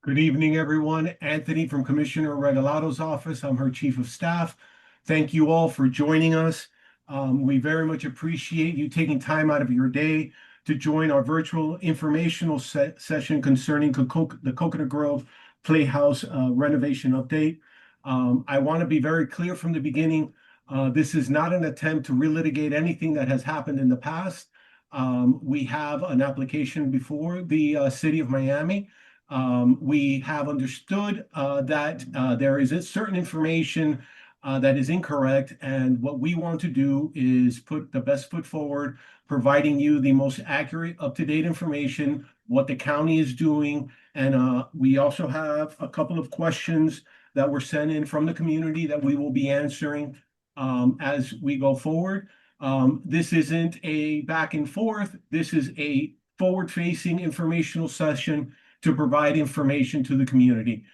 Good evening, everyone. Anthony from Commissioner Regalado's office. I'm her chief of staff. Thank you all for joining us. We very much appreciate you taking time out of your day to join our virtual informational session concerning the Coconut Grove Playhouse renovation update. I want to be very clear from the beginning. This is not an attempt to relitigate anything that has happened in the past. We have an application before the city of Miami. We have understood that there is a certain information that is incorrect, and what we want to do is put the best foot forward, providing you the most accurate, up-to-date information, what the county is doing, and we also have a couple of questions that were sent in from the community that we will be answering as we go forward. This isn't a back and forth. This is a forward-facing informational session to provide information to the community.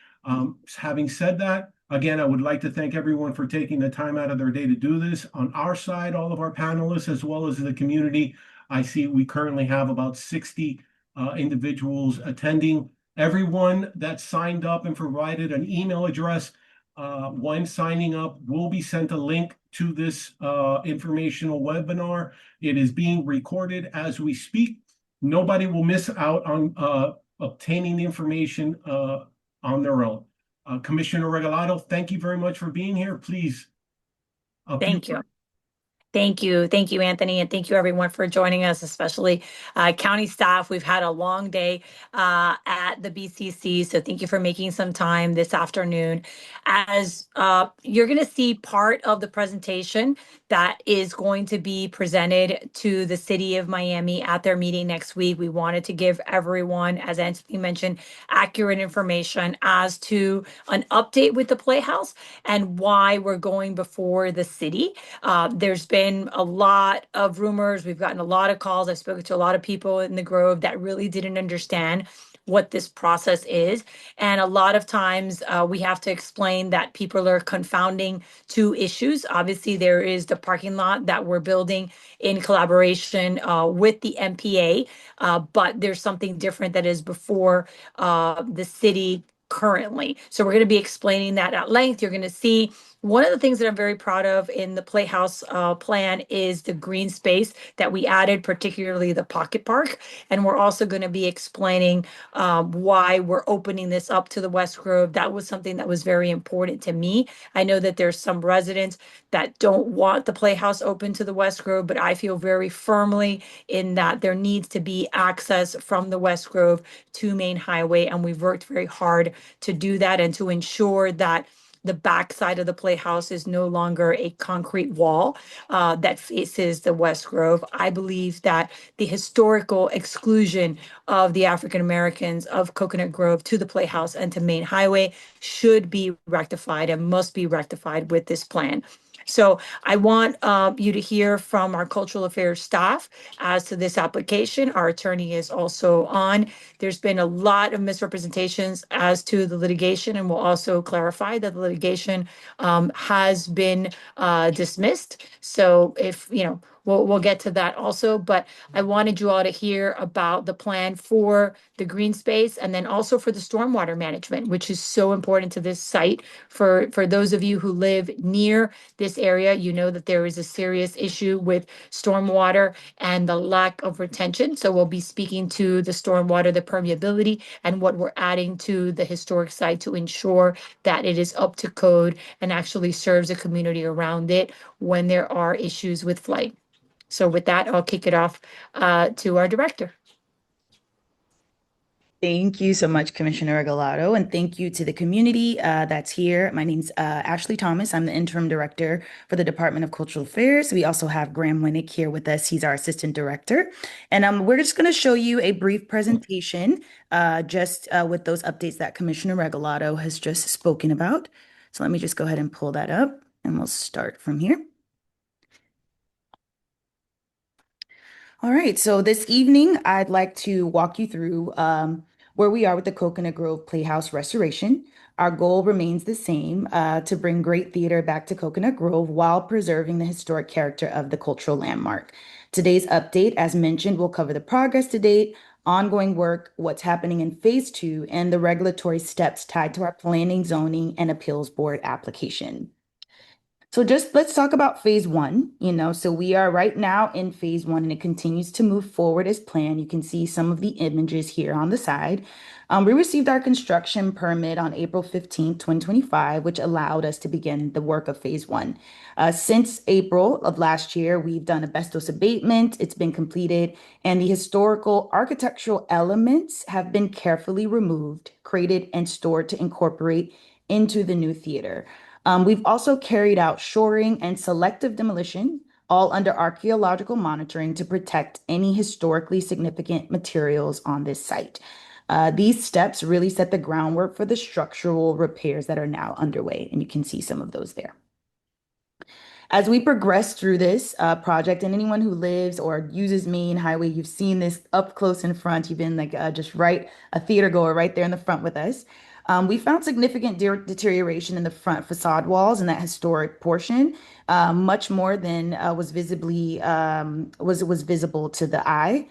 Having said that, again, I would like to thank everyone for taking the time out of their day to do this. On our side, all of our panelists, as well as the community, I see we currently have about 60 individuals attending. Everyone that signed up and provided an email address when signing up will be sent a link to this informational webinar. It is being recorded as we speak. Nobody will miss out on obtaining the information on their own. Commissioner Regalado, thank you very much for being here. Please, a few Thank you. Thank you. Thank you, Anthony. And thank you, everyone, for joining us, especially county staff. We've had a long day at the BCC. So thank you for making some time this afternoon. As you're going to see part of the presentation that is going to be presented to the city of Miami at their meeting next week. We wanted to give everyone, as Anthony mentioned, accurate information as to an update with the Playhouse and why we're going before the city. There's been a lot of rumors. We've gotten a lot of calls. I've spoken to a lot of people in the Grove that really didn't understand what this process is. And a lot of times we have to explain that people are confounding two issues. Obviously, there is the parking lot that we're building in collaboration with the MPA, but there's something different that is before the city currently. So we're going to be explaining that at length. You're going to see one of the things that I'm very proud of in the Playhouse plan is the green space that we added, particularly the pocket park. And we're also going to be explaining why we're opening this up to the West Grove. That was something that was very important to me. I know that there's some residents that don't want the Playhouse open to the West Grove, but I feel very firmly in that there needs to be access from the West Grove to Main Highway. And we've worked very hard to do that and to ensure that the back side of the Playhouse is no longer a concrete wall that faces the West Grove. I believe that the historical exclusion of the African Americans of Coconut Grove to the Playhouse and to Main Highway should be rectified and must be rectified with this plan. So I want you to hear from our cultural affairs staff as to this application. Our attorney is also on. There's been a lot of misrepresentations as to the litigation, and we'll also clarify that the litigation has been dismissed. So if, we'll get to that also, but I wanted you all to hear about the plan for the green space and then also for the stormwater management, which is so important to this site. For those of you who live near this area, you know that there is a serious issue with stormwater and the lack of retention. So we'll be speaking to the stormwater, the permeability, and what we're adding to the historic site to ensure that it is up to code and actually serves the community around it when there are issues with flooding. So with that, I'll kick it off to our director. Thank you so much, Commissioner Regalado, and thank you to the community that's here. My name's Ashley Thomas. I'm the interim director for the Department of Cultural Affairs. We also have Graham Winnick here with us. He's our assistant director. And we're just going to show you a brief presentation just with those updates that Commissioner Regalado has just spoken about. So let me just go ahead and pull that up and we'll start from here. All right, so this evening, I'd like to walk you through where we are with the Coconut Grove Playhouse restoration. Our goal remains the same, to bring great theater back to Coconut Grove while preserving the historic character of the cultural landmark. Today's update, as mentioned, will cover the progress to date, ongoing work, what's happening in phase two, and the regulatory steps tied to our planning, zoning, and appeals board application. So just let's talk about phase one, so we are right now in phase one and it continues to move forward as planned. You can see some of the images here on the side. We received our construction permit on April 15th, 2025, which allowed us to begin the work of phase one. Since April of last year, we've done asbestos abatement. It's been completed, and the historical architectural elements have been carefully removed, created, and stored to incorporate into the new theater. We've also carried out shoring and selective demolition, all under archaeological monitoring to protect any historically significant materials on this site. These steps really set the groundwork for the structural repairs that are now underway, and you can see some of those there. As we progress through this project, and anyone who lives or uses Main Highway, you've seen this up close in front. You've been like just right, a theater goer right there in the front with us. We found significant deterioration in the front facade walls in that historic portion, much more than was visible to the eye.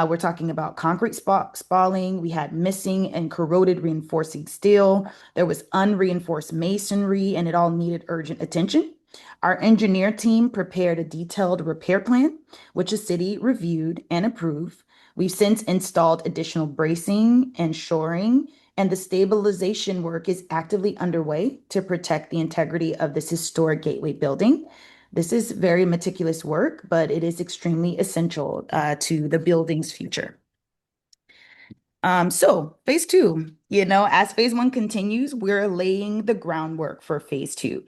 We're talking about concrete spalling. We had missing and corroded reinforcing steel. There was unreinforced masonry, and it all needed urgent attention. Our engineer team prepared a detailed repair plan, which the city reviewed and approved. We've since installed additional bracing and shoring, and the stabilization work is actively underway to protect the integrity of this historic gateway building. This is very meticulous work, but it is extremely essential to the building's future. So phase two, as phase one continues, we're laying the groundwork for phase two.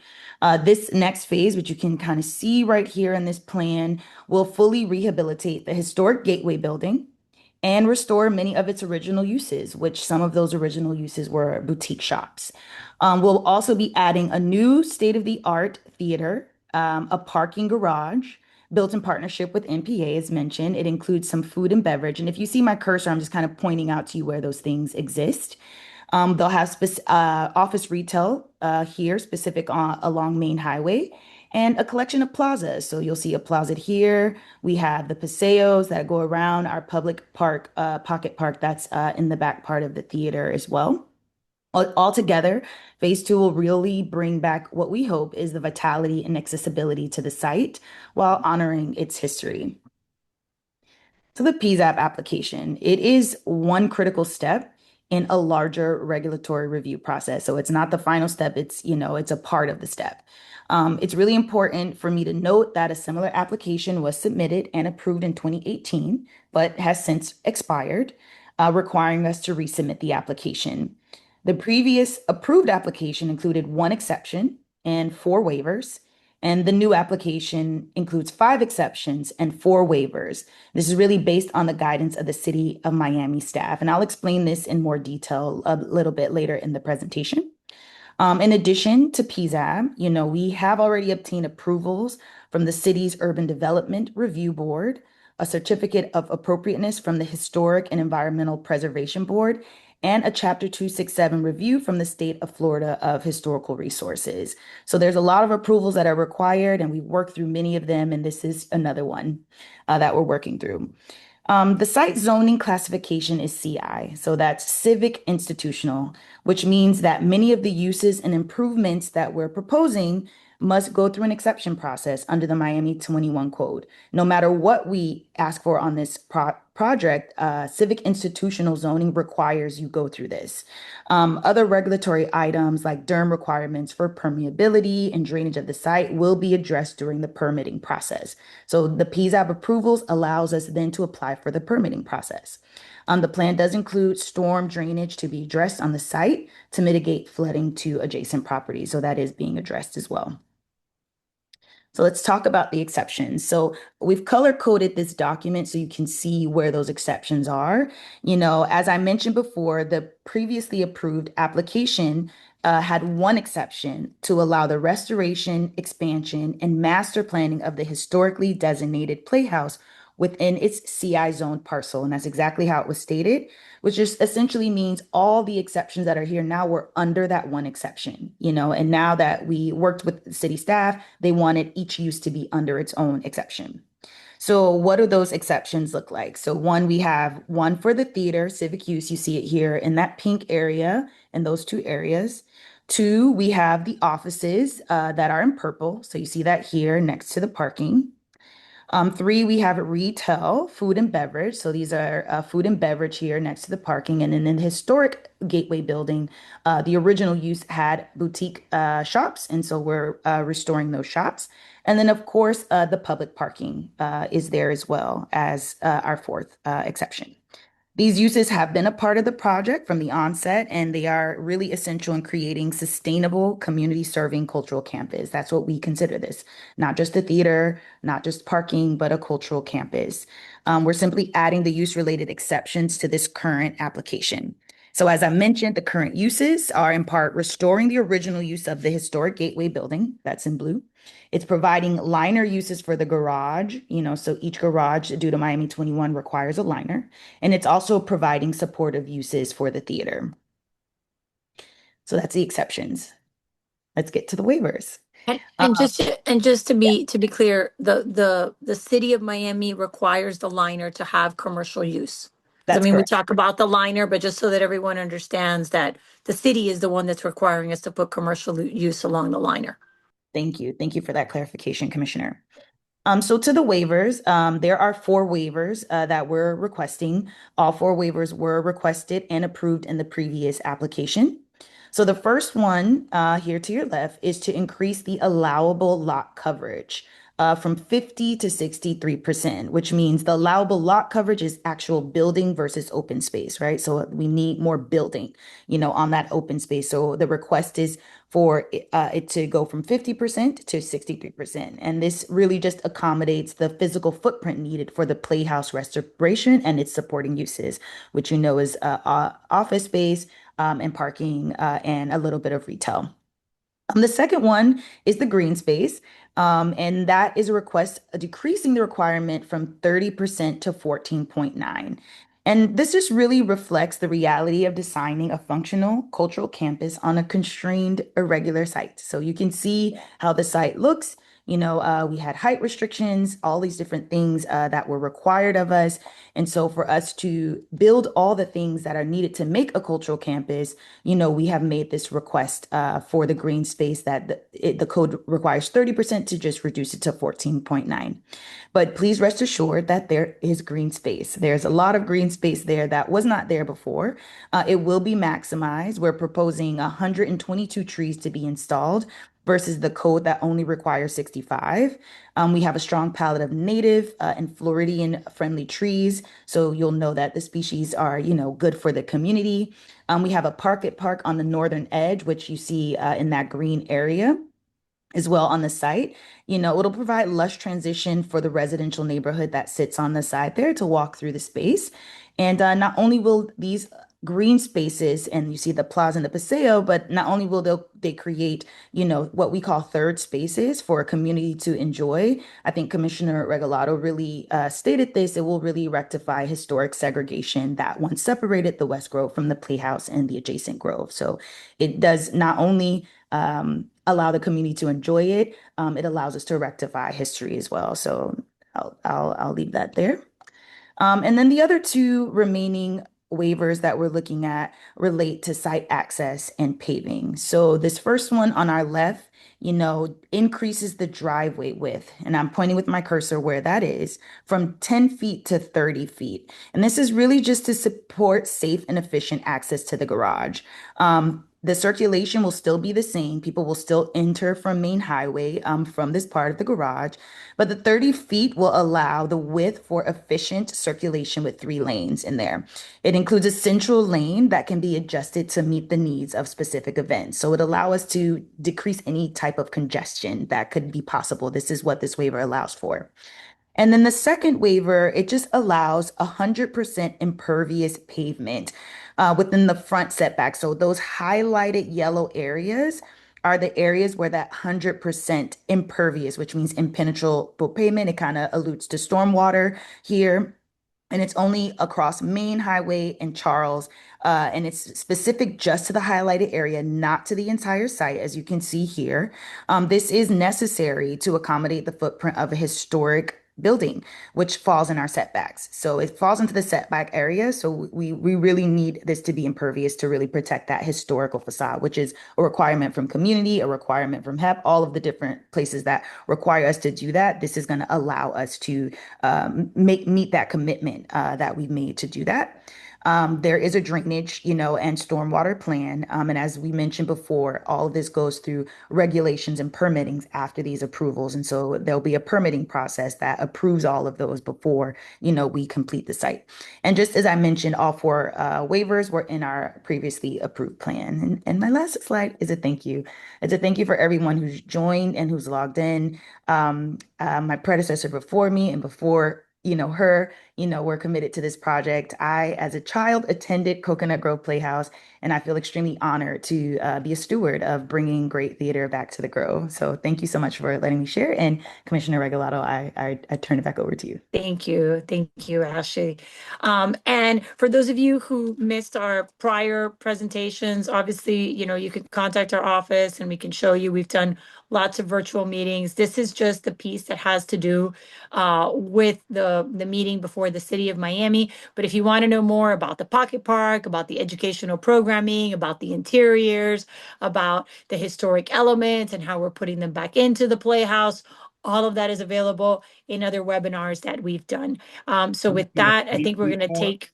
This next phase, which you can kind of see right here in this plan, will fully rehabilitate the historic gateway building and restore many of its original uses, which some of those original uses were boutique shops. We'll also be adding a new state-of-the-art theater, a parking garage, built in partnership with MPA, as mentioned. It includes some food and beverage. And if you see my cursor, I'm just kind of pointing out to you where those things exist. They'll have office retail here, specific along Main Highway, and a collection of plazas. So you'll see a plaza here. We have the paseos that go around our public park, pocket park that's in the back part of the theater as well. Altogether, phase two will really bring back what we hope is the vitality and accessibility to the site while honoring its history. So the PZAP application, it is one critical step in a larger regulatory review process. So it's not the final step, it's a part of the step. It's really important for me to note that a similar application was submitted and approved in 2018, but has since expired, requiring us to resubmit the application. The previous approved application included one exception and 4 waivers, and the new application includes 5 exceptions and 4 waivers. This is really based on the guidance of the City of Miami staff, and I'll explain this in more detail a little bit later in the presentation. In addition to PZAB, we have already obtained approvals from the city's Urban Development Review Board, a certificate of appropriateness from the Historic and Environmental Preservation Board, and a Chapter 267 review from the state of Florida of Historical Resources. So there's a lot of approvals that are required, and we've worked through many of them, and this is another one that we're working through. The site zoning classification is CI, so that's civic institutional, which means that many of the uses and improvements that we're proposing must go through an exception process under the Miami 21 code. No matter what we ask for on this project, civic institutional zoning requires you go through this. Other regulatory items like DERM requirements for permeability and drainage of the site will be addressed during the permitting process. So the PZAB approvals allows us then to apply for the permitting process. The plan does include storm drainage to be addressed on the site to mitigate flooding to adjacent properties. So that is being addressed as well. So let's talk about the exceptions. So we've color coded this document so you can see where those exceptions are. As I mentioned before, the previously approved application had one exception to allow the restoration, expansion, and master planning of the historically designated playhouse within its CI zone parcel. And that's exactly how it was stated, which just essentially means all the exceptions that are here now were under that one exception, and now that we worked with the city staff, they wanted each use to be under its own exception. So what do those exceptions look like? So one, we have one for the theater, civic use. You see it here in that pink area in those two areas. Two, we have the offices that are in purple. So you see that here next to the parking. Three, we have retail, food and beverage. So these are food and beverage here next to the parking. And then in the historic Gateway building, the original use had boutique shops. And so we're restoring those shops. And then, of course, the public parking is there as well as our fourth exception. These uses have been a part of the project from the onset, and they are really essential in creating sustainable community serving cultural campus. That's what we consider this, not just a theater, not just parking, but a cultural campus. We're simply adding the use related exceptions to this current application. So as I mentioned, the current uses are in part restoring the original use of the historic Gateway building, that's in blue. It's providing liner uses for the garage, so each garage due to Miami 21 requires a liner. And it's also providing supportive uses for the theater. So that's the exceptions. Let's get to the waivers. And just to be clear, the city of Miami requires the liner to have commercial use. 'Cause, I That's mean, we correct. talk about the liner, but just so that everyone understands that the city is the one that's requiring us to put commercial use along the liner. Thank you. Thank you for that clarification, Commissioner. So to the waivers, there are four waivers that we're requesting. All four waivers were requested and approved in the previous application. So the first one here to your left is to increase the allowable lot coverage from 50 to 63%, which means the allowable lot coverage is actual building versus open space, right? So we need more building, on that open space. So the request is for it to go from 50% to 63%. And this really just accommodates the physical footprint needed for the Playhouse restoration and its supporting uses, which is office space and parking and a little bit of retail. The second one is the green space, and that is a request decreasing the requirement from 30% to 14.9. And this just really reflects the reality of designing a functional cultural campus on a constrained, irregular site. So you can see how the site looks. We had height restrictions, all these different things that were required of us. And so for us to build all the things that are needed to make a cultural campus, we have made this request for the green space that the code requires 30% to just reduce it to 14.9. But please rest assured that there is green space. There's a lot of green space there that was not there before. It will be maximized. We're proposing 122 trees to be installed versus the code that only requires 65. We have a strong palette of native and Floridian friendly trees. So you'll know that the species are, good for the community. We have a park on the northern edge, which you see in that green area as well on the site. It'll provide lush transition for the residential neighborhood that sits on the side there to walk through the space. And not only will these green spaces, and you see the plaza and the paseo, but not only will they create, what we call third spaces for a community to enjoy. I think Commissioner Regalado really stated this. It will really rectify historic segregation that once separated the West Grove from the Playhouse and the adjacent Grove. So it does not only allow the community to enjoy it, it allows us to rectify history as well. So I'll leave that there. And then the other two remaining waivers that we're looking at relate to site access and paving. So this first one on our left, increases the driveway width, and I'm pointing with my cursor where that is, from 10 feet to 30 feet. And this is really just to support safe and efficient access to the garage. The circulation will still be the same. People will still enter from main highway from this part of the garage, but the 30 feet will allow the width for efficient circulation with 3 lanes in there. It includes a central lane that can be adjusted to meet the needs of specific events. So it allows us to decrease any type of congestion that could be possible. This is what this waiver allows for. And then the second waiver, it just allows 100% impervious pavement within the front setback. So those highlighted yellow areas are the areas where that 100% impervious, which means impenetrable pavement, it kind of alludes to stormwater here. And it's only across Main Highway and Charles. And it's specific just to the highlighted area, not to the entire site, as you can see here. This is necessary to accommodate the footprint of a historic building, which falls in our setbacks. So it falls into the setback area. So we really need this to be impervious to really protect that historical facade, which is a requirement from community, a requirement from HEP, all of the different places that require us to do that. This is going to allow us to meet that commitment that we've made to do that. There is a drainage, and stormwater plan. And as we mentioned before, all of this goes through regulations and permittings after these approvals. And so there'll be a permitting process that approves all of those before, we complete the site. And just as I mentioned, all four waivers were in our previously approved plan. And my last slide is a thank you. It's a thank you for everyone who's joined and who's logged in. My predecessor before me and before her, we're committed to this project. I, as a child, attended Coconut Grove Playhouse, and I feel extremely honored to be a steward of bringing great theater back to the Grove. So thank you so much for letting me share. And Commissioner Regalado, I turn it back over to you. Thank you. Thank you, Ashley. And for those of you who missed our prior presentations, obviously, you can contact our office and we can show you. We've done lots of virtual meetings. This is just the piece that has to do with the meeting before the city of Miami. But if you want to know more about the Pocket Park, about the educational programming, about the interiors, about the historic elements and how we're putting them back into the Playhouse, all of that is available in other webinars that we've done. So with that, I think we're going to take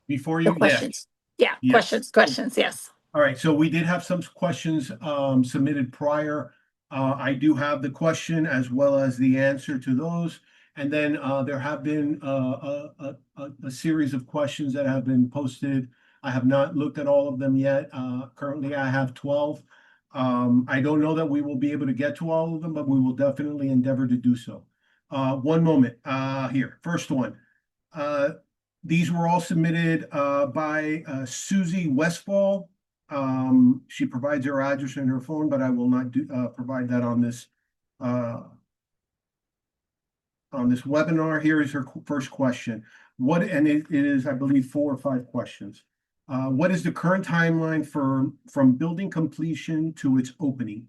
Before the you, yes, questions. Yeah, yes. questions, yes. All right, so we did have some questions submitted prior. I do have the question as well as the answer to those. And then there have been a series of questions that have been posted. I have not looked at all of them yet. Currently, I have 12. I don't know that we will be able to get to all of them, but we will definitely endeavor to do so. One moment here. First one. These were all submitted by Susie Westfall. She provides her address and her phone, but I will not provide that on this webinar. Here is her first question. And it is, I believe, 4 or 5 questions. What is the current timeline from building completion to its opening?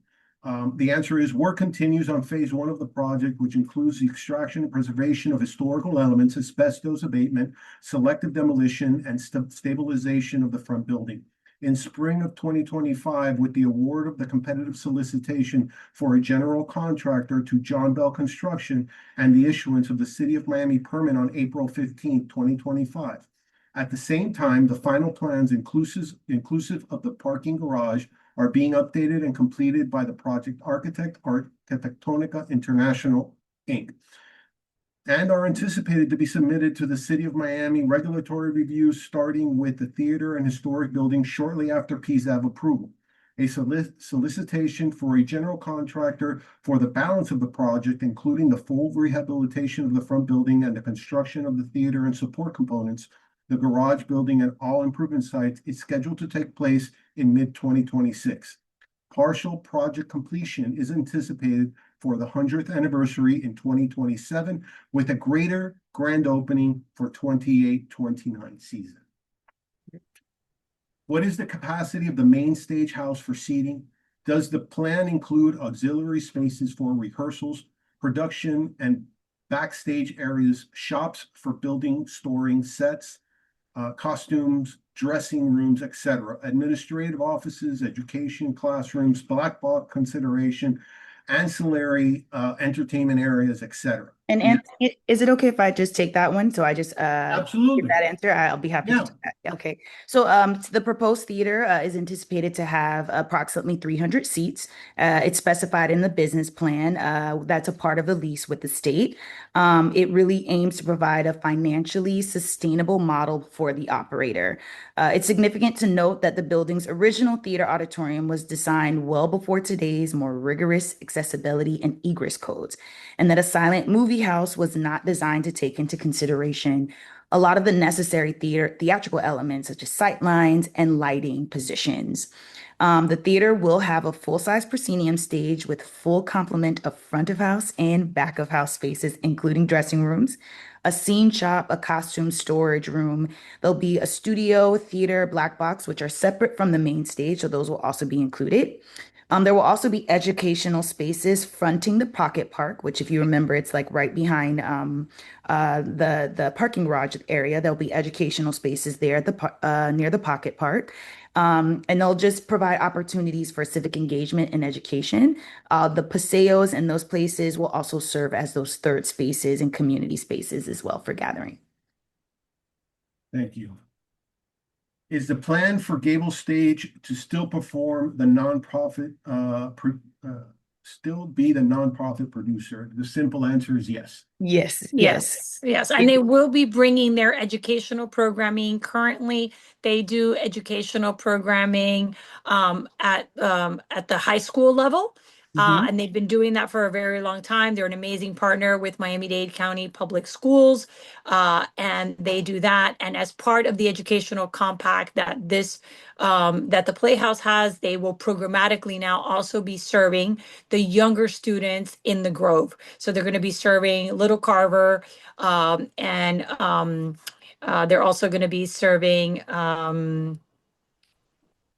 The answer is work continues on phase 1 of the project, which includes the extraction and preservation of historical elements, asbestos abatement, selective demolition, and stabilization of the front building. In spring of 2025, with the award of the competitive solicitation for a general contractor to John Bell Construction and the issuance of the City of Miami permit on April 15, 2025. At the same time, the final plans inclusive of the parking garage are being updated and completed by the project architect, Arquitectonica International, Inc., and are anticipated to be submitted to the City of Miami regulatory reviews, starting with the theater and historic building shortly after PZAB approval. A solicitation for a general contractor for the balance of the project, including the full rehabilitation of the front building and the construction of the theater and support components, the garage building, and all improvement sites, is scheduled to take place in mid-2026. Partial project completion is anticipated for the 100th anniversary in 2027, with a greater grand opening for 28-29 season. What is the capacity of the main stage house for seating? Does the plan include auxiliary spaces for rehearsals, production, and backstage areas, shops for building, storing sets, costumes, dressing rooms, etc., administrative offices, education, classrooms, black box consideration, ancillary entertainment areas, etc.? And Anthony, is it okay if I just take that one? So I just give Absolutely. that answer. I'll be happy to Yeah. do that. Okay. So the proposed theater is anticipated to have approximately 300 seats. It's specified in the business plan. That's a part of the lease with the state. It really aims to provide a financially sustainable model for the operator. It's significant to note that the building's original theater auditorium was designed well before today's more rigorous accessibility and egress codes, and that a silent movie house was not designed to take into consideration a lot of the necessary theatrical elements, such as sight lines and lighting positions. The theater will have a full-size proscenium stage with full complement of front of house and back of house spaces, including dressing rooms, a scene shop, a costume storage room. There'll be a studio, theater, black box, which are separate from the main stage, so those will also be included. There will also be educational spaces fronting the Pocket Park, which, if you remember, it's like right behind the parking garage area. There'll be educational spaces there at near the Pocket Park. And they'll just provide opportunities for civic engagement and education. The paseos and those places will also serve as those third spaces and community spaces as well for gathering. Thank you. Is the plan for Gable Stage to still perform the nonprofit, still be the nonprofit producer? The simple answer is yes. Yes, yes. Yes. And they will be bringing their educational programming. Currently, they do educational programming at the high school level. Mhm. And they've been doing that for a very long time. They're an amazing partner with Miami-Dade County Public Schools, and they do that. And as part of the educational compact that that the Playhouse has, they will programmatically now also be serving the younger students in the Grove. So they're going to be serving Little Carver, and they're also going to be serving.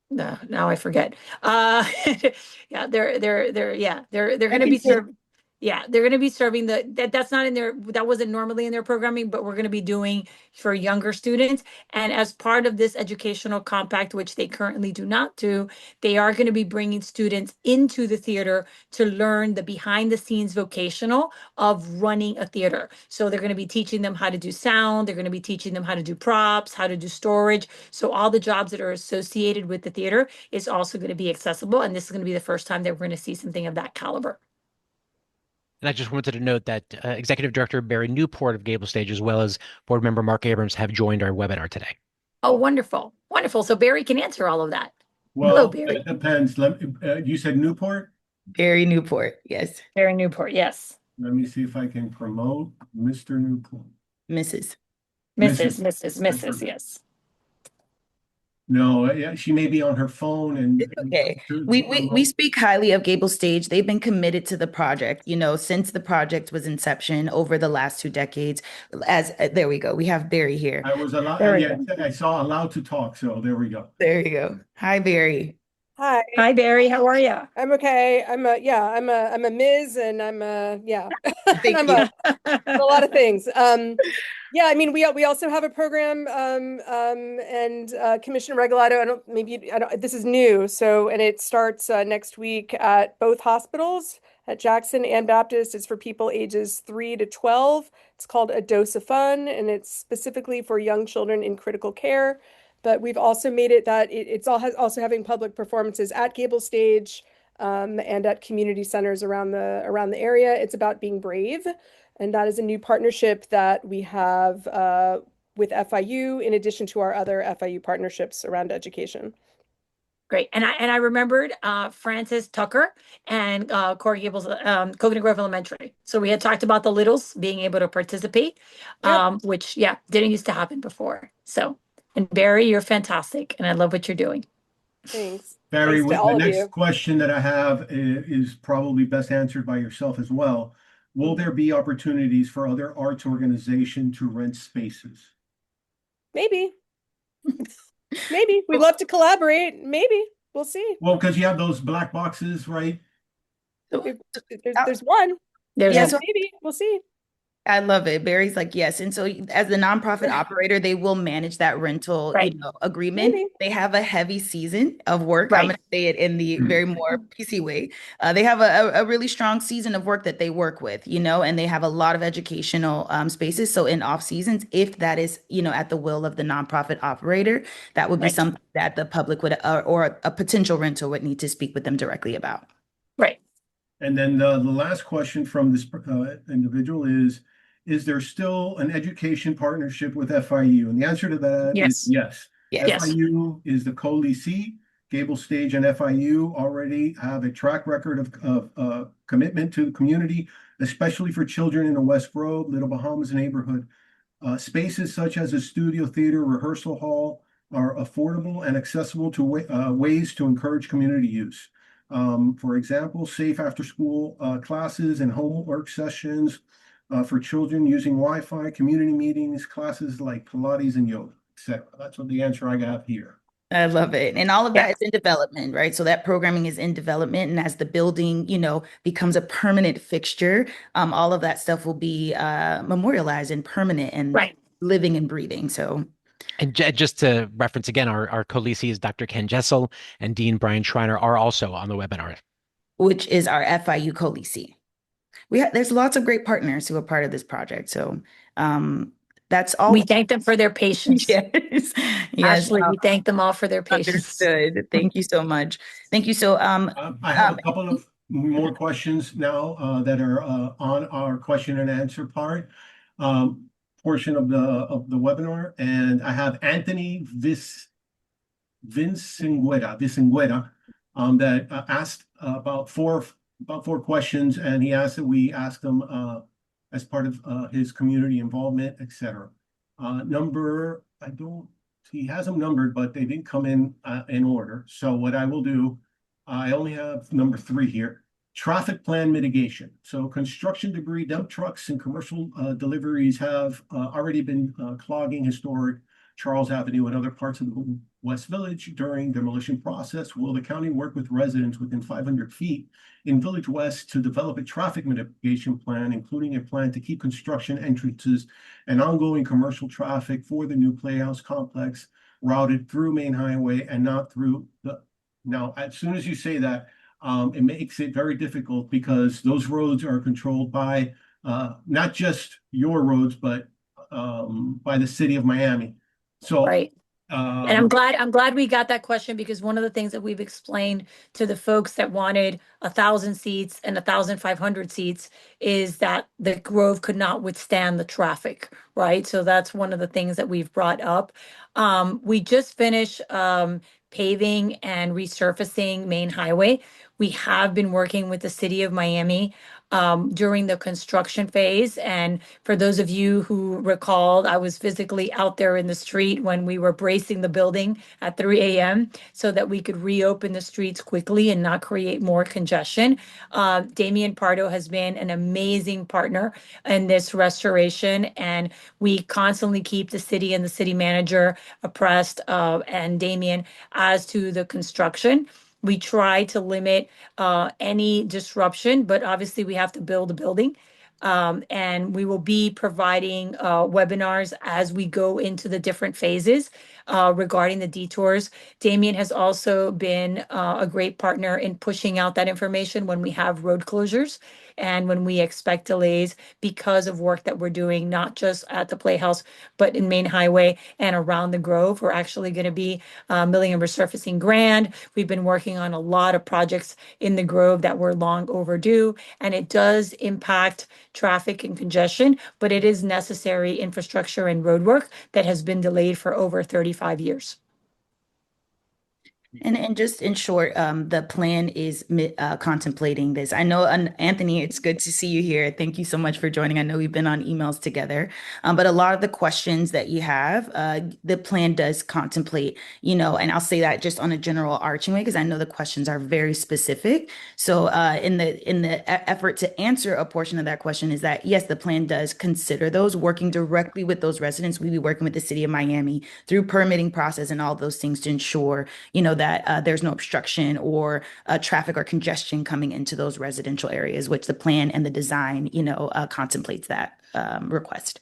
No, now I forget. Yeah, they're I going to be can say serving. Yeah, they're going to be serving that's not in their, that wasn't normally in their programming, but we're going to be doing for younger students. And as part of this educational compact, which they currently do not do, they are going to be bringing students into the theater to learn the behind the scenes vocational of running a theater. So they're going to be teaching them how to do sound. They're going to be teaching them how to do props, how to do storage. So all the jobs that are associated with the theater is also going to be accessible. And this is going to be the first time that we're going to see something of that caliber. And I just wanted to note that Executive Director Barry Newport of Gable Stage, as well as Board Member Mark Abrams, have joined our webinar today. Oh, wonderful. Wonderful. So Barry can answer all of that. Hello, Well, Barry. it depends. You said Newport? Barry Newport. Yes. Barry Newport. Yes. Let me see if I can promote Mr. Newport. Mrs. Mrs. Yes. No, yeah, she may be on her phone and. Okay. We speak highly of Gable Stage. They've been committed to the project, since the project was inception over the last 2 decades. There we go. We have Barry here. I was allowed, There we yeah, go. I saw allowed to talk, so there we go. There you go. Hi, Barry. Hi, Hi, Barry. How are you? I'm okay. I'm a Ms. and I'm Thank I'm you. a lot of things. Yeah, I mean, we also have a program, and Commissioner Regalado, this is new. So, and it starts next week at both hospitals, at Jackson and Baptist. It's for people ages 3 to 12. It's called A Dose of Fun, and it's specifically for young children in critical care. But we've also made it that it's also having public performances at Gable Stage, and at community centers around the area. It's about being brave, and that is a new partnership that we have with FIU, in addition to our other FIU partnerships around education. Great. And I remembered Francis Tucker and Corey Gables, Coconut Grove Elementary. So we had talked about the littles being able to participate, which didn't used to happen before. So, and Barry, you're fantastic, and I love what you're doing. Thanks. Barry, Thanks to the all of next you. question that I have is probably best answered by yourself as well. Will there be opportunities for other arts organizations to rent spaces? Maybe. Maybe. We'd love to collaborate. Maybe. We'll see. Well, because you have those black boxes, right? There's one. There's Yeah, a- so Maybe. We'll see. I love it. Barry's like, yes. And so as the nonprofit operator, they will manage that rental, Right. agreement. Maybe. They have a heavy season of work. Right. I'm going to say it in the very more PC way. They have a really strong season of work that they work with, and they have a lot of educational spaces. So in off seasons, if that is, at the will of the nonprofit operator, that would be Right. something that the public would, or a potential rental would need to speak with them directly about. right. And then the last question from this individual is there still an education partnership with FIU? And the answer to that is yes. Yes. FIU is the co-leasee. Gable Stage and FIU already have a track record of commitment to the community, especially for children in the West Grove, Little Bahamas neighborhood. Spaces such as a studio theater, rehearsal hall are affordable and accessible to ways to encourage community use. For example, safe after-school classes and homework sessions for children using Wi-Fi, community meetings, classes like Pilates and yoga, etc. That's what the answer I got here. I love it. And all of Yeah. that is in development, right? So that programming is in development. And as the building, becomes a permanent fixture, all of that stuff will be memorialized and permanent and Right. living and breathing. So, And just to reference again, our co-leases, Dr. Ken Jessel and Dean Brian Schreiner, are also on the webinar. which is our FIU co-leasing. There's lots of great partners who are part of this project. So, that's We all. thank them for their patience. Yes. Yes. Ashley, we thank them all for their patience. Understood. Thank you so much. Thank you. So, I have a couple of more questions now that are on our question and answer um, portion of the webinar, and I have Anthony Vicingueta, that asked about four questions, and he asked that we ask them as part of his community involvement, etc. Number, I don't, he has them numbered, but they didn't come in order. So what I will do, I only have number 3 here. Traffic plan mitigation. So construction debris, dump trucks, and commercial deliveries have already been clogging historic Charles Avenue and other parts of the West Village during demolition process. Will the county work with residents within 500 feet in Village West to develop a traffic mitigation plan, including a plan to keep construction entrances and ongoing commercial traffic for the new Playhouse complex routed through Main Highway and not through the, now, as soon as you say that, it makes it very difficult because those roads are controlled by not just your roads, but by the city of Miami. So, Right. And I'm glad we got that question, because one of the things that we've explained to the folks that wanted 1,000 seats and 1,500 seats is that the Grove could not withstand the traffic, right? So that's one of the things that we've brought up. We just finished paving and resurfacing Main Highway. We have been working with the city of Miami during the construction phase. And for those of you who recalled, I was physically out there in the street when we were bracing the building at 3 a.m. so that we could reopen the streets quickly and not create more congestion. Damian Pardo has been an amazing partner in this restoration, and we constantly keep the city and the city manager abreast and Damian as to the construction. We try to limit any disruption, but obviously we have to build a building. And we will be providing webinars as we go into the different phases regarding the detours. Damien has also been a great partner in pushing out that information when we have road closures and when we expect delays because of work that we're doing, not just at the Playhouse, but in Main Highway and around the Grove. We're actually going to be milling and resurfacing Grand. We've been working on a lot of projects in the Grove that were long overdue, and it does impact traffic and congestion, but it is necessary infrastructure and road work that has been delayed for over 35 years. And just in short, the plan is contemplating this. I know, Anthony, it's good to see you here. Thank you so much for joining. I know we've been on emails together, but a lot of the questions that you have, the plan does contemplate, and I'll say that just on a general arching way, because I know the questions are very specific. So in the effort to answer a portion of that question is that, yes, the plan does consider those, working directly with those residents. We'll be working with the city of Miami through permitting process and all those things to ensure, that there's no obstruction or traffic or congestion coming into those residential areas, which the plan and the design, contemplates that request.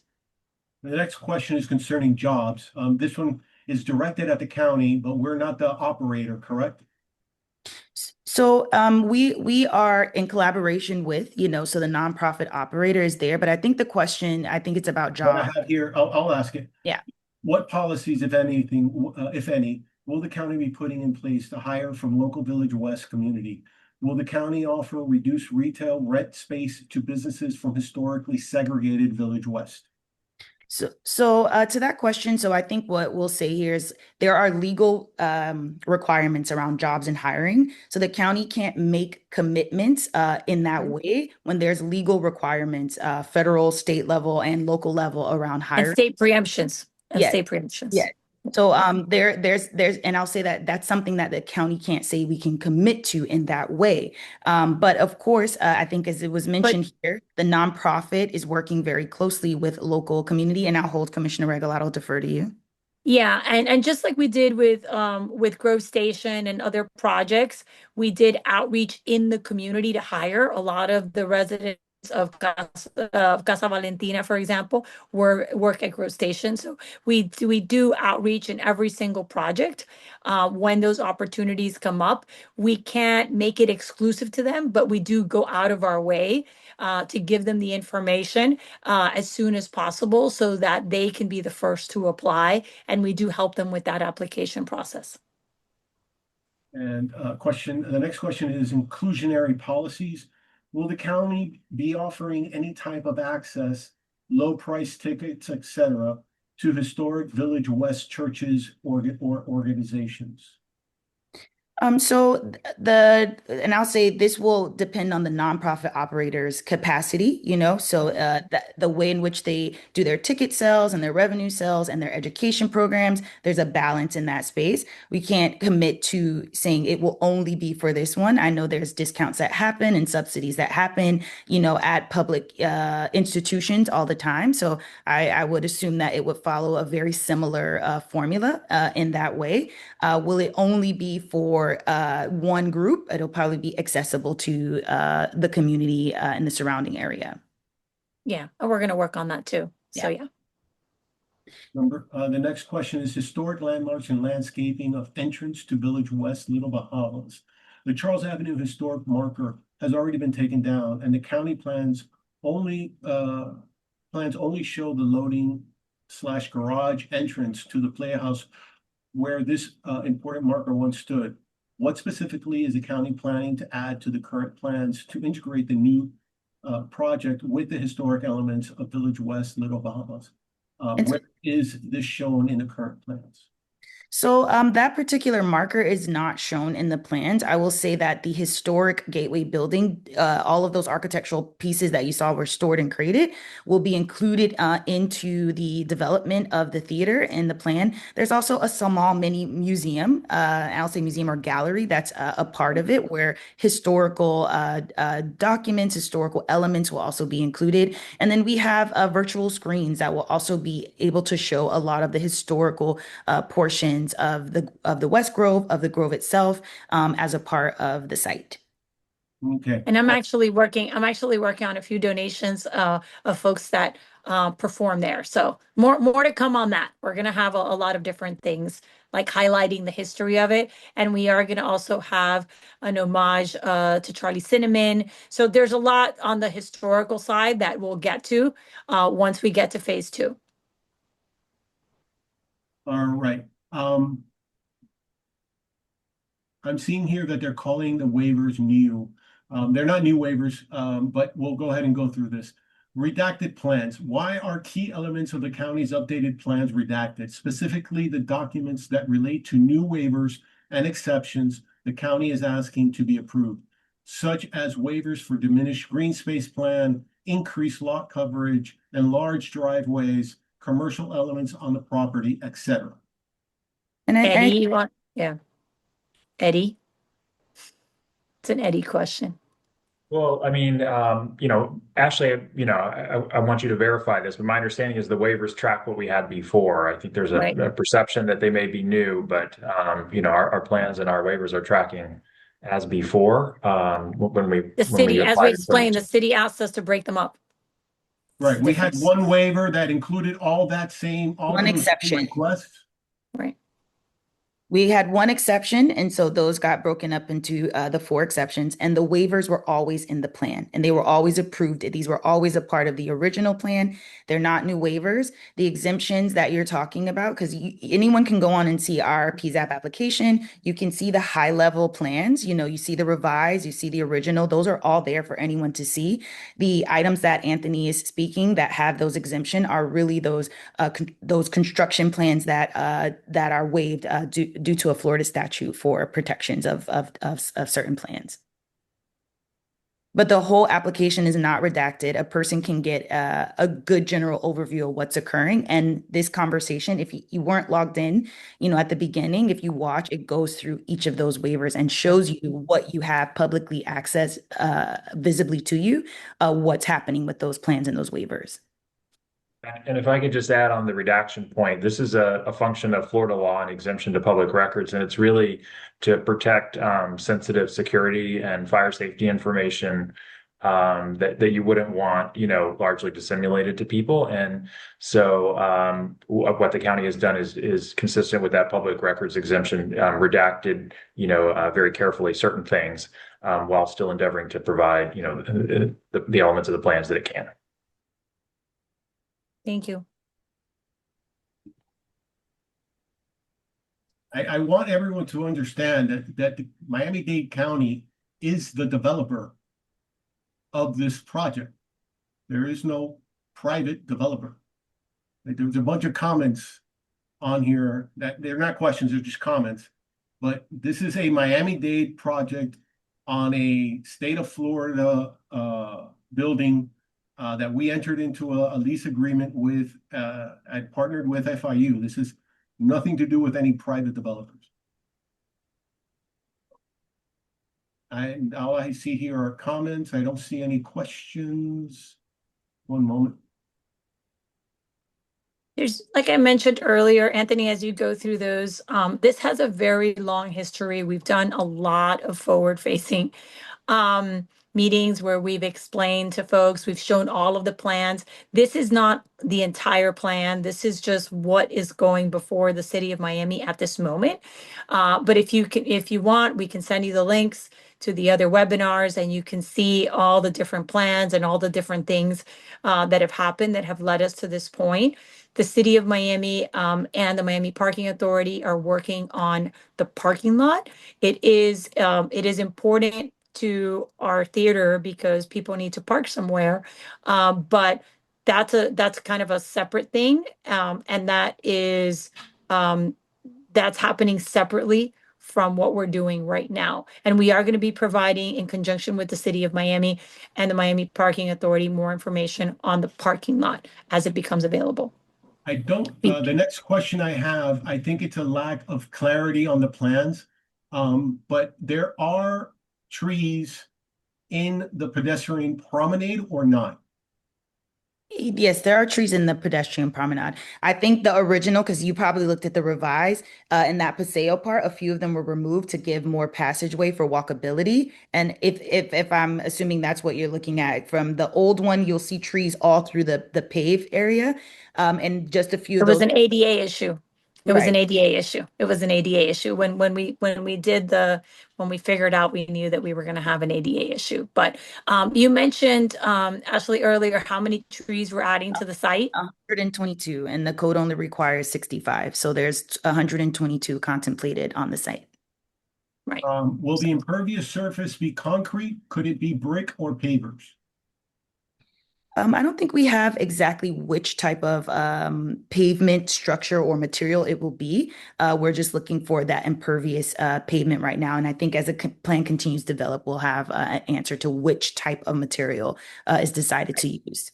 the next question is concerning jobs. This one is directed at the county, but we're not the operator, correct? So we are in collaboration with, so the nonprofit operator is there, but I think it's about What I jobs. have here, I'll ask it. Yeah. What policies, if anything, if any, will the county be putting in place to hire from local Village West community? Will the county offer reduced retail rent space to businesses from historically segregated Village West? So to that question, so I think what we'll say here is there are legal requirements around jobs and hiring. So the county can't make commitments in that way when there's legal requirements, federal, state level, and local level around And hiring. state preemptions. Yes. Yeah. So there's and I'll say that that's something that the county can't say we can commit to in that way. But of course, I think as it was mentioned here, the nonprofit is working very closely with local community, and I'll hold Commissioner Regalado, defer to you. Yeah, and just like we did with Grove Station and other projects, we did outreach in the community to hire a lot of the residents of Casa Valentina, for example, work at Grove Station. So we do outreach in every single project. When those opportunities come up, we can't make it exclusive to them, but we do go out of our way to give them the information as soon as possible so that they can be the first to apply, and we do help them with that application process. And the next question is inclusionary policies. Will the county be offering any type of access, low price tickets, etc., to historic Village West churches or organizations? And I'll say this will depend on the nonprofit operator's capacity, the way in which they do their ticket sales and their revenue sales and their education programs, there's a balance in that space. We can't commit to saying it will only be for this one. I know there's discounts that happen and subsidies that happen, at public institutions all the time. So I would assume that it would follow a very similar formula in that way. Will it only be for one group? It'll probably be accessible to the community in the surrounding area. Yeah, and we're going to work on that too. So yeah. The next question is historic landmarks and landscaping of entrance to Village West, Little Bahamas. The Charles Avenue historic marker has already been taken down, and the county only show the loading/garage entrance to the Playhouse where this important marker once stood. What specifically is the county planning to add to the current plans to integrate the new project with the historic elements of Village West, Little Bahamas? Where is this shown in the current plans? So that particular marker is not shown in the plans. I will say that the historic Gateway building, all of those architectural pieces that you saw were stored and created, will be included into the development of the theater in the plan. There's also a small mini museum, I'll say museum or gallery, that's a part of it, where historical documents, historical elements will also be included. And then we have virtual screens that will also be able to show a lot of the historical portions of the West Grove, of the Grove itself, as a part of the site. Okay. And I'm actually working on a few donations of folks that perform there. So more to come on that. We're gonna have a lot of different things like highlighting the history of it. And we are gonna also have an homage to Charlie Cinnamon. So there's a lot on the historical side that we'll get to once we get to phase 2. All right. I'm seeing here that they're calling the waivers new. They're not new waivers, but we'll go ahead and go through this. Redacted plans. Why are key elements of the county's updated plans redacted? Specifically, the documents that relate to new waivers and exceptions the county is asking to be approved, such as waivers for diminished green space plan, increased lot coverage, and large driveways, commercial elements on the property, etc. And Eddie, you want? Yeah. Eddie? It's an Eddie question. Well, I mean, Ashley, I want you to verify this, but my understanding is the waivers track what we had before. I think there's Right. a perception that they may be new, but our plans and our waivers are tracking as before. When we The city, as we applied explained, the for- city asked us to break them up. Right, we had Difference. one waiver that included all One those exception. requests. Right. We had one exception, and so those got broken up into the 4 exceptions, and the waivers were always in the plan, and they were always approved. These were always a part of the original plan. They're not new waivers. The exemptions that you're talking about, because anyone can go on and see our PZAP application. You can see the high-level plans. You see the revised, you see the original. Those are all there for anyone to see. The items that Anthony is speaking that have those exemption are really those construction plans that are waived due to a Florida statute for protections of certain plans. But the whole application is not redacted. A person can get a good general overview of what's occurring. And this conversation, if you weren't logged in, at the beginning, if you watch, it goes through each of those waivers and shows you what you have publicly accessed visibly to you, what's happening with those plans and those waivers. And if I could just add on the redaction point, this is a function of Florida law and exemption to public records, and it's really to protect sensitive security and fire safety information that you wouldn't want, largely dissimulated to people. And so what the county has done is consistent with that public records exemption, redacted, very carefully certain things while still endeavoring to provide, the elements of the plans that it can. Thank you. I want everyone to understand that Miami-Dade County is the developer of this project. There is no private developer. Like, there's a bunch of comments on here that they're not questions, they're just comments. But this is a Miami-Dade project on a state of Florida building that we entered into a lease agreement with, I partnered with FIU. This is nothing to do with any private developers. And all I see here are comments. I don't see any questions. One moment. There's, like I mentioned earlier, Anthony, as you go through those, this has a very long history. We've done a lot of forward-facing meetings where we've explained to folks, we've shown all of the plans. This is not the entire plan. This is just what is going before the city of Miami at this moment. But if you want, we can send you the links to the other webinars and you can see all the different plans and all the different things that have happened that have led us to this point. The city of Miami and the Miami Parking Authority are working on the parking lot. It is important to our theater because people need to park somewhere. But that's kind of a separate thing. And that's happening separately from what we're doing right now. And we are going to be providing, in conjunction with the city of Miami and the Miami Parking Authority, more information on the parking lot as it becomes available. I don't, the next question I have, I think it's a lack of clarity on the plans. But there are trees in the pedestrian promenade or not? Yes, there are trees in the pedestrian promenade. I think the original, because you probably looked at the revised, in that Paseo part, a few of them were removed to give more passageway for walkability. And if I'm assuming that's what you're looking at, from the old one, you'll see trees all through the paved area. And just a few It of was those. an ADA issue. It was an Right. ADA issue. It was an ADA issue. When we figured out, we knew that we were going to have an ADA issue. But you mentioned, Ashley, earlier, how many trees we're adding to the site? 122, and the code only requires 65. So there's 122 contemplated on the site. Right. Will the impervious surface be concrete? Could it be brick or pavers? I don't think we have exactly which type of pavement structure or material it will be. We're just looking for that impervious pavement right now. And I think as a plan continues to develop, we'll have an answer to which type of material is decided to use.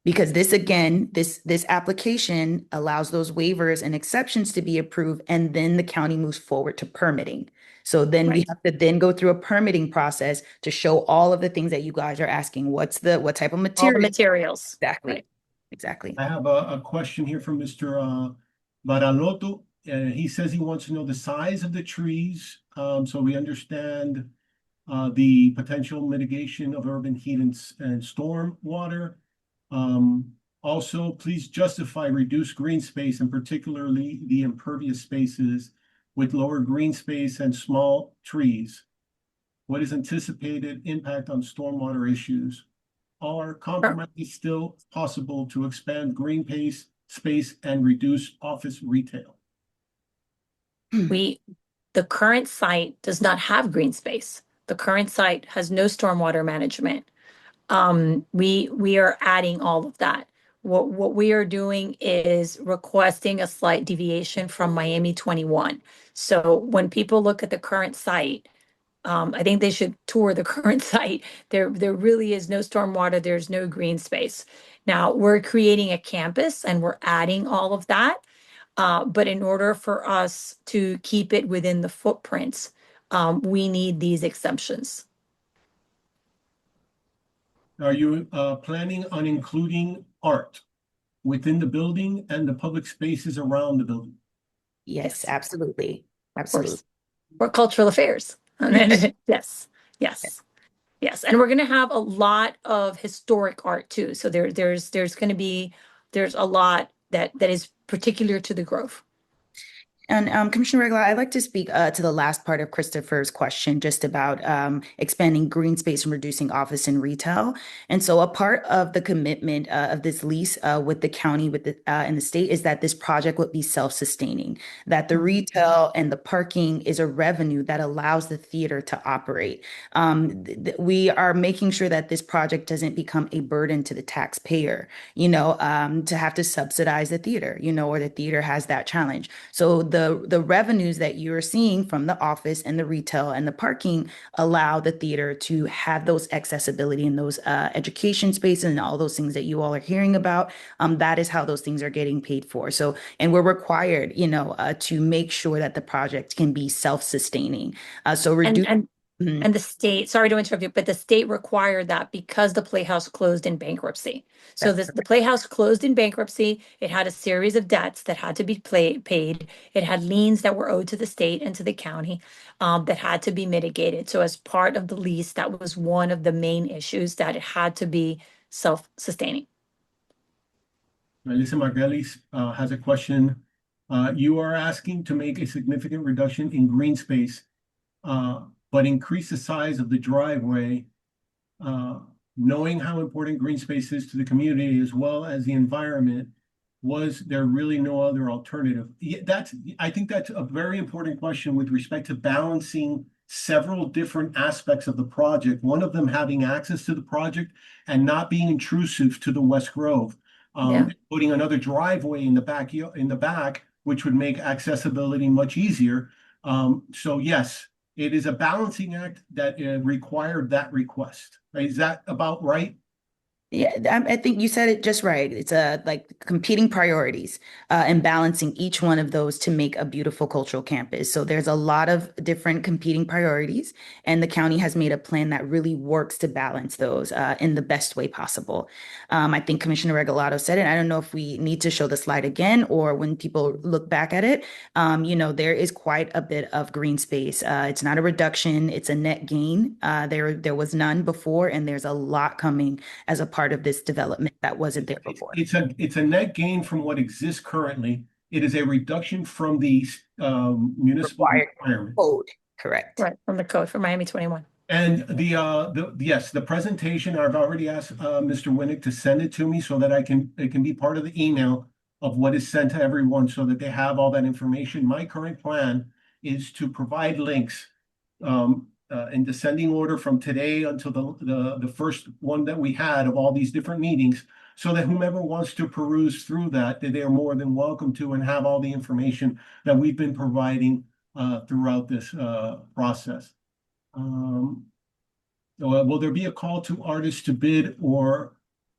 Because this, again, this application allows those waivers and exceptions to be approved, and then the county moves forward to permitting. So then we Right. have to then go through a permitting process to show all of the things that you guys are asking. What type of All the material? materials. Exactly. Right. Exactly. I have a question here from Mr. Baralotto. He says he wants to know the size of the trees, so we understand the potential mitigation of urban heat and storm water. Also, please justify reduced green space, and particularly the impervious spaces with lower green space and small trees. What is anticipated impact on stormwater issues? Are compromises still possible to expand green space and reduce office retail? The current site does not have green space. The current site has no stormwater management. We are adding all of that. What we are doing is requesting a slight deviation from Miami 21. So when people look at the current site, I think they should tour the current site. There really is no stormwater. There's no green space. Now we're creating a campus and we're adding all of that. But in order for us to keep it within the footprints, we need these exemptions. Are you planning on including art within the building and the public spaces around the building? Yes, Yes. absolutely. Of Absolutely. course. Or cultural affairs. Yes, yes, yes. And we're gonna have a lot of historic art too. So there's gonna be, there's a lot that is particular to the Grove. And Commissioner Regla, I'd like to speak to the last part of Christopher's question, just about expanding green space and reducing office and retail. And so, a part of the commitment of this lease with the county, with the and the state, is that this project would be self-sustaining. That the retail and the parking is a revenue that allows the theater to operate. We are making sure that this project doesn't become a burden to the taxpayer. To have to subsidize the theater. Or the theater has that challenge. So the revenues that you're seeing from the office and the retail and the parking allow the theater to have those accessibility and those education spaces and all those things that you all are hearing about. That is how those things are getting paid for. So, and we're required, to make sure that the project can be self-sustaining. So And reduce. and Mhm. and the state, sorry to interrupt you, but the state required that because the Playhouse closed in bankruptcy. So That's the Playhouse closed in bankruptcy. It had a series of debts that had to be paid. It had liens that were owed to the state and to the county that had to be mitigated. So as part of the lease, that was one of the main issues, that it had to be self-sustaining. Melissa Margulies has a question. You are asking to make a significant reduction in green space, but increase the size of the driveway. Uh, Knowing how important green space is to the community as well as the environment, was there really no other alternative? I think that's a very important question with respect to balancing several different aspects of the project. One of them having access to the project and not being intrusive to the West Grove. Yeah. Putting another driveway in the back, which would make accessibility much easier. So yes, it is a balancing act that required that request. Is that about right? Yeah, I think you said it just right. It's like competing priorities and balancing each one of those to make a beautiful cultural campus. So there's a lot of different competing priorities, and the county has made a plan that really works to balance those in the best way possible. I think Commissioner Regalado said it. I don't know if we need to show the slide again or when people look back at it. There is quite a bit of green space. It's not a reduction; it's a net gain. There was none before, and there's a lot coming as a part of this development that wasn't there before. It's a net gain from what exists currently. It is a reduction from the municipal Required requirements. code, correct. Right, from the code for Miami 21. And the presentation, I've already asked Mr. Winnick to send it to me so that it can be part of the email of what is sent to everyone so that they have all that information. My current plan is to provide links in descending order from today until the first one that we had of all these different meetings, so that whomever wants to peruse through that they are more than welcome to and have all the information that we've been providing throughout this process. Will there be a call to artists to bid, or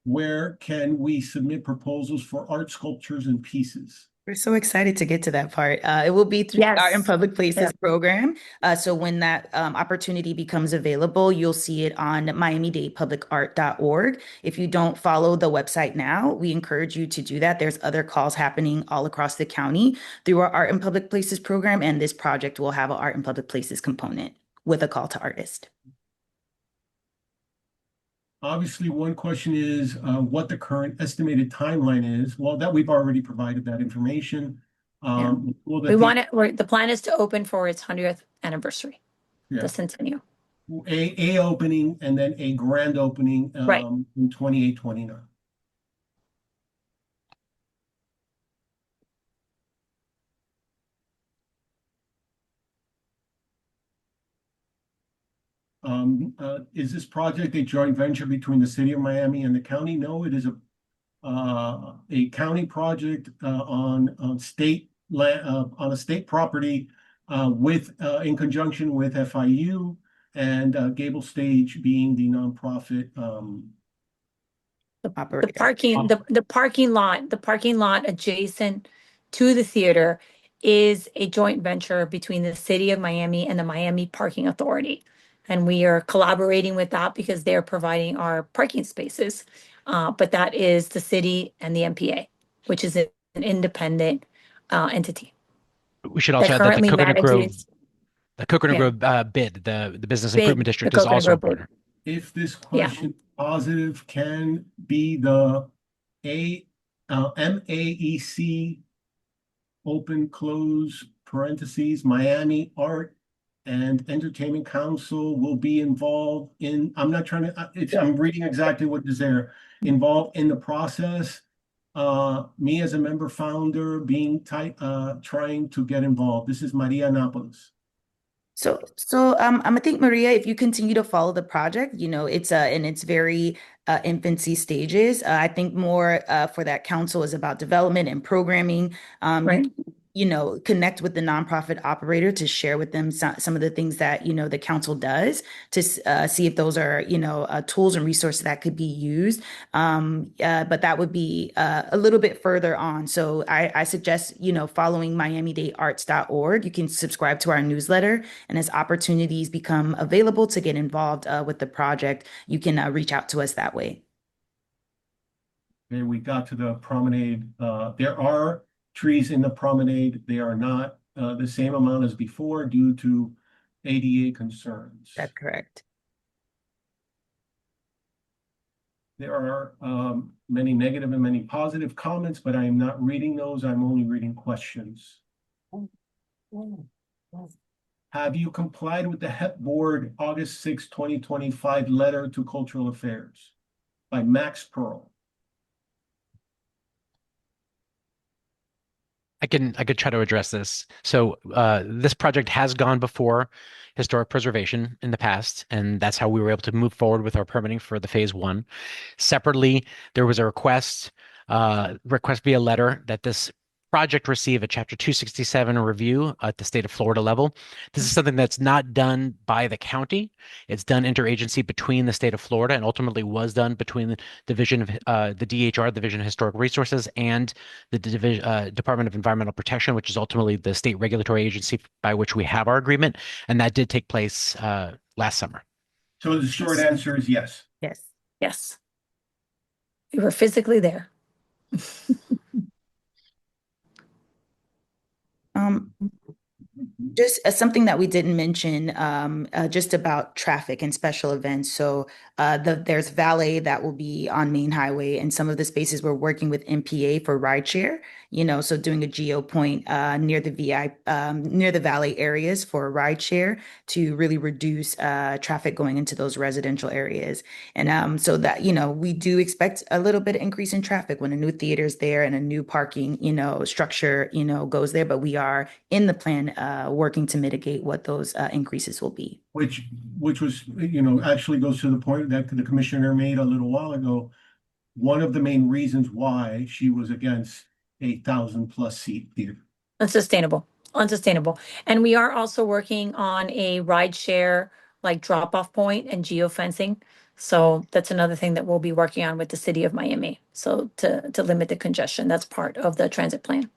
where can we submit proposals for art sculptures and pieces? We're so excited to get to that part. It will be through Yes. Art in Public Places Yeah. program. So when that opportunity becomes available, you'll see it on miami-dadepublicart.org. If you don't follow the website now, we encourage you to do that. There's other calls happening all across the county through our Art in Public Places program, and this project will have an Art in Public Places component with a call to artists. Obviously, one question is what the current estimated timeline is. Well, that we've already provided that information. The plan is to open for its 100th anniversary, Yeah. the centennial. A opening and then a grand opening Right. in 28, 29. Is this project a joint venture between the city of Miami and the county? No, it is a county project on state land on a state property in conjunction with FIU and Gable Stage being the nonprofit. The Operator. the parking lot adjacent to the theater is a joint venture between the city of Miami and the Miami Parking Authority. And we are collaborating with that because they're providing our parking spaces. But that is the city and the MPA, which is an independent entity We should that also add that currently manages the Coconut Yeah. Grove BID, the Business BID, Improvement the District, is Coconut also a Grove BID. partner. If this Yeah. question positive can be the MAEC open close parentheses Miami Art and Entertainment Council will be involved in, I'm not trying to, I'm reading exactly what is there, involved in the process. Me as a member founder being trying to get involved. This is Maria Annapolis. I think Maria, if you continue to follow the project, it's in its very infancy stages. I think more for that council is about development and programming. Right. Connect with the nonprofit operator to share with them some of the things that the council does to see if those are tools and resources that could be used. But that would be a little bit further on. So I suggest following miamidadearts.org. You can subscribe to our newsletter, and as opportunities become available to get involved with the project, you can reach out to us that way. Okay, we got to the promenade. There are trees in the promenade. They are not the same amount as before due to ADA concerns. That's correct. There are many negative and many positive comments, but I am not reading those. I'm only reading questions. Have you complied with the HEP Board August 6, 2025 letter to Cultural Affairs by Max Pearl? I could try to address this. So this project has gone before historic preservation in the past, and that's how we were able to move forward with our permitting for the phase one. Separately, there was a request via letter that this project receive a Chapter 267 review at the state of Florida level. This is something that's not done by the county. It's done interagency between the state of Florida, and ultimately was done between the division of the DHR, Division of Historic Resources, and the Department of Environmental Protection, which is ultimately the state regulatory agency by which we have our agreement. And that did take place last summer. So the short answer is yes. Yes. Yes. We were physically there. Just something that we didn't mention, just about traffic and special events. So there's valet that will be on Main Highway, and some of the spaces we're working with MPA for rideshare. So doing a geo point near the near the valet areas for rideshare to really reduce traffic going into those residential areas. And so that we do expect a little bit of increase in traffic when a new theater is there and a new parking structure goes there. But we are in the plan working to mitigate what those increases will be. Which was, actually goes to the point that the commissioner made a little while ago. One of the main reasons why she was against 1,000+ seat theater. Unsustainable. And we are also working on a ride share like drop off point and geofencing. So that's another thing that we'll be working on with the city of Miami. So to limit the congestion, that's part of the transit plan.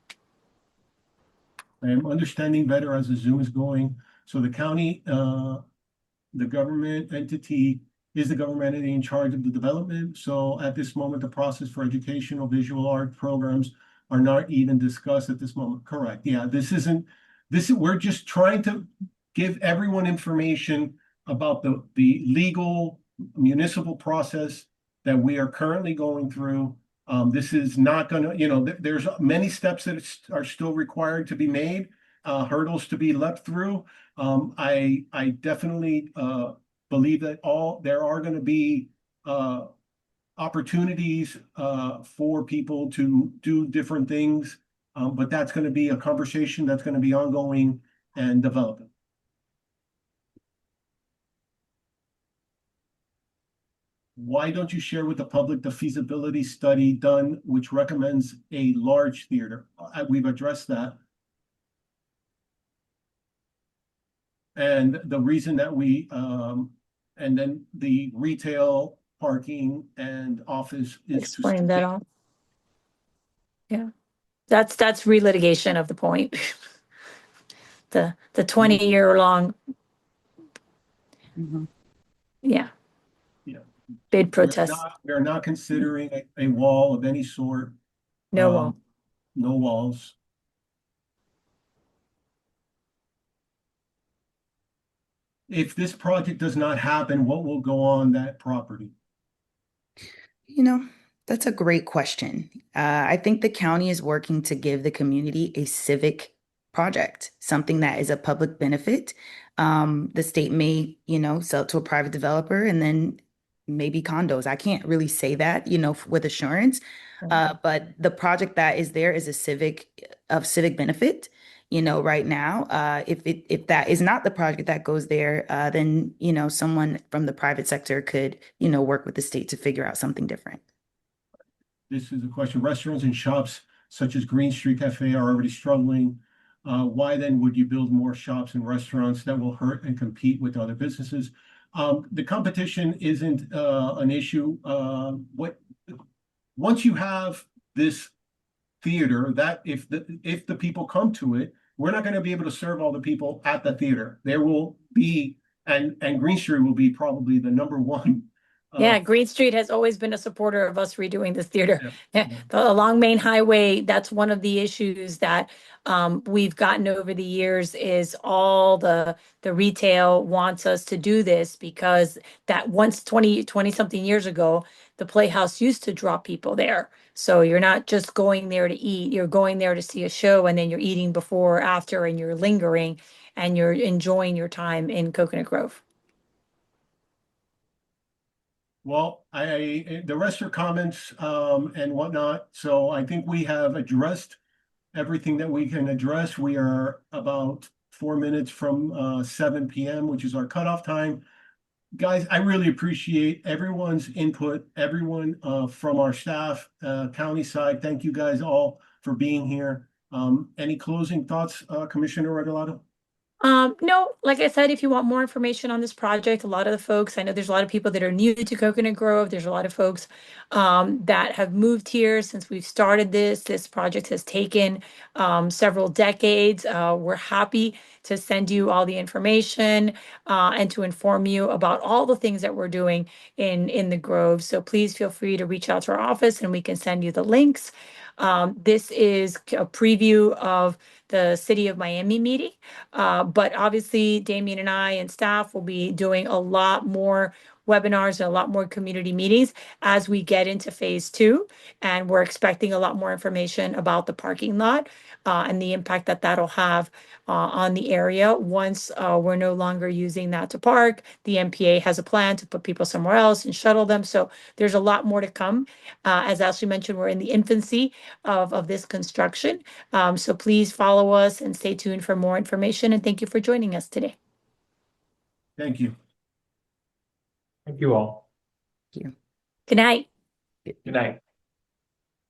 I am understanding better as the Zoom is going. So the county, the government entity is the government entity in charge of the development. So at this moment, the process for educational visual art programs are not even discussed at this moment. Correct. Yeah, we're just trying to give everyone information about the legal municipal process that we are currently going through. This is not going to, there's many steps that are still required to be made, hurdles to be leapt through. I definitely believe that there are going to be opportunities for people to do different things, but that's going to be a conversation that's going to be ongoing and developing. Why don't you share with the public the feasibility study done, which recommends a large theater? We've addressed that. And the reason that and then the retail, parking, and office is Explain that all. Yeah, that's relitigation of the point. The 20-year long. Mhm. Yeah, Yeah. bid protest, We're not considering a wall of any sort. no Um, wall. no walls. If this project does not happen, what will go on that property? You know, that's a great question. I think the county is working to give the community a civic project, something that is a public benefit. The state may, sell it to a private developer and then maybe condos. I can't really say that, with assurance. But the project that is there is a civic benefit. Right now, if that is not the project that goes there, then someone from the private sector could work with the state to figure out something different. This is a question. Restaurants and shops such as Green Street Cafe are already struggling. Why then would you build more shops and restaurants that will hurt and compete with other businesses? The competition isn't an issue. Once you have this theater, that if the people come to it, we're not going to be able to serve all the people at the theater. There will be, and Green Street will be probably the number one. Yeah, Green Street has always been a supporter of us redoing this theater. Yeah. Along Main Highway, that's one of the issues that we've gotten over the years is all the retail wants us to do this because that once 20 something years ago, the Playhouse used to draw people there. So you're not just going there to eat, you're going there to see a show and then you're eating before or after and you're lingering and you're enjoying your time in Coconut Grove. Well, the rest are comments and whatnot. So I think we have addressed everything that we can address. We are about 4 minutes from 7 p.m., which is our cutoff time. Guys, I really appreciate everyone's input, everyone from our staff, county side. Thank you guys all for being here. Any closing thoughts, Commissioner Regalado? No, like I said, if you want more information on this project, a lot of the folks, I know there's a lot of people that are new to Coconut Grove. There's a lot of folks that have moved here since we've started this. This project has taken several decades. We're happy to send you all the information and to inform you about all the things that we're doing in the Grove. So please feel free to reach out to our office and we can send you the links. This is a preview of the City of Miami meeting. But obviously, Damien and I and staff will be doing a lot more webinars and a lot more community meetings as we get into phase 2. And we're expecting a lot more information about the parking lot and the impact that that'll have on the area once we're no longer using that to park. The MPA has a plan to put people somewhere else and shuttle them. So there's a lot more to come. As Ashley mentioned, we're in the infancy of this construction. So please follow us and stay tuned for more information. And thank you for joining us today. Thank you. Thank you all. Thank you. Good night. Good night.